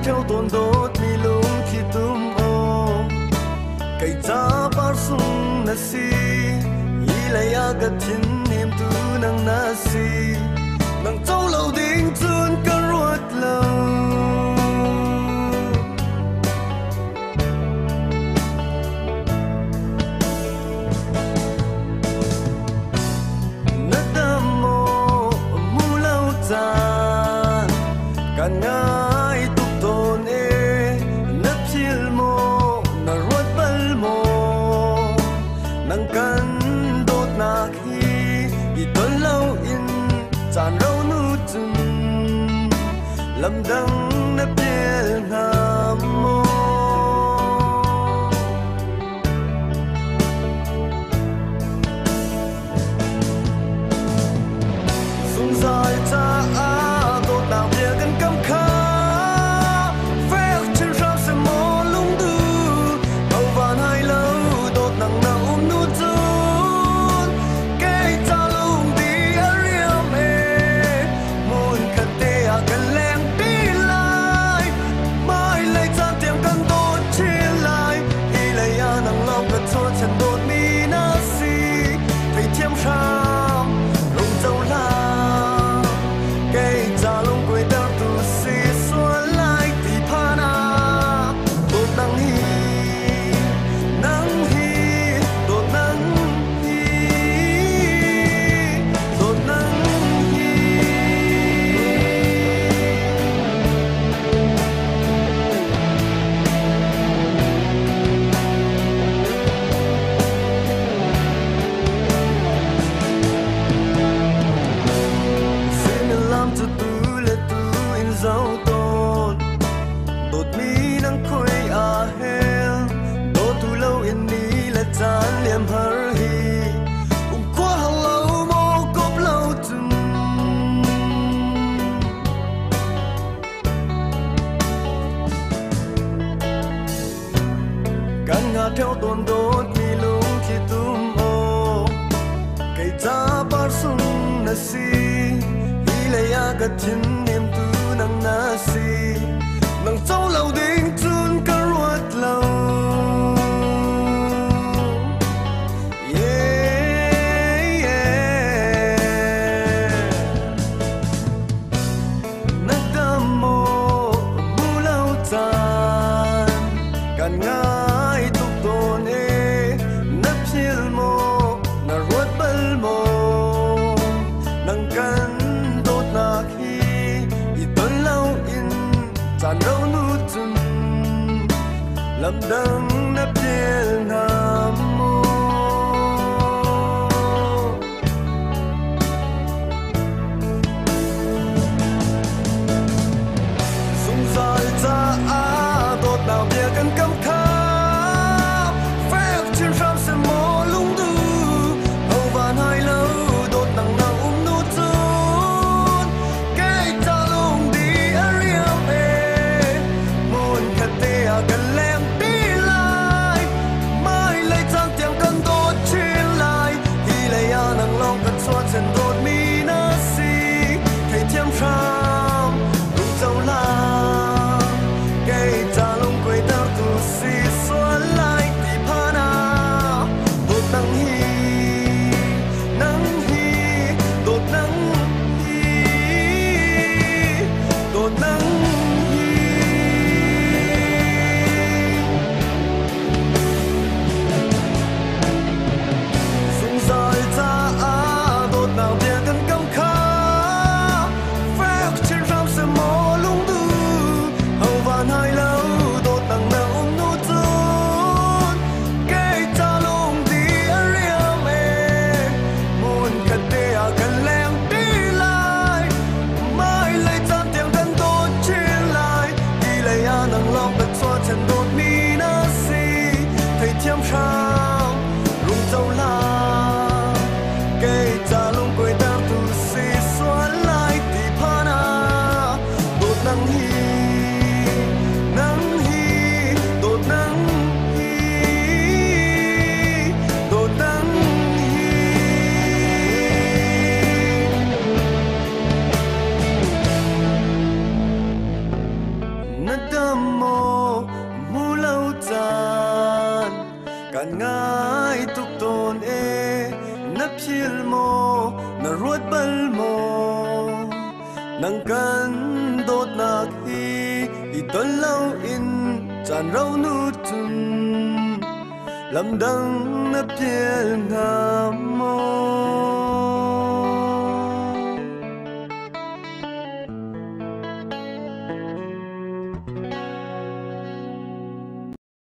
theo tuần đốt mi lung khi tum ô cây cha par sung nasi ilaya ka thin niệm tu nang nasi nang châu lâu đinh chun ka ruột lâu nát đam mô mu lâu chan kan ngai tu tôn e nát chill mo na ruột bal mo nang kan đốt na khi i tôn lâu in chan rau nu chun lam dang na piel na mo sung dài cha a đốt na bia kan kam kha phép trên rau se mo lung du câu van hai lâu đốt nang na nu chun cây cha lung đi a riam e mun ka te a kan leng ti lai mai lai cha tiang kan đốt chia lai i lai a nang lau ka cho chen đốt mi na si thầy thiam ram lung châu la cây cha lung quay đau tu si xuân lai ti pa na đốt nang hi đốt nang hi đốt nang hi xin làm cho tu lệ tu in dấu tôn đốt mi nang khôi a hel đốt tu lâu in đi là chan liam har hi qua lâu mo cốp lâu tum kan nga theo tôn đốt mi lung khi tum ô cây cha par sung na si ilaya ka thin niệm tu nang na si nang châu lâu đinh chun ka ruột lâu yeah yeah nát đam mô mu lâu chan kan ngai tu tôn e nát chill mo na ruột bal mo nang kan đốt na khi i tôn lâu in chan rau nu chun lam dang na piel na mo sung dài cha a đốt na bia kan kam kha phép trên rau se mo lung du hầu van hai lâu đốt nang na nu chun cây cha lung đi a riam e mun ka te a kan lem ti lai lòng bật xoa chân đột mi na si thầy thiam sao rung dâu la cây trà lung quay tam tu si xoa lại thì pha na đột nắng hi đột nắng đột nắng na đam mô mu lâu chan can ngai tuk ton e na phil mo na ruat bal mo nang kan dot nak hi ton lâu in chan rau nu chun lam dang na piel na mo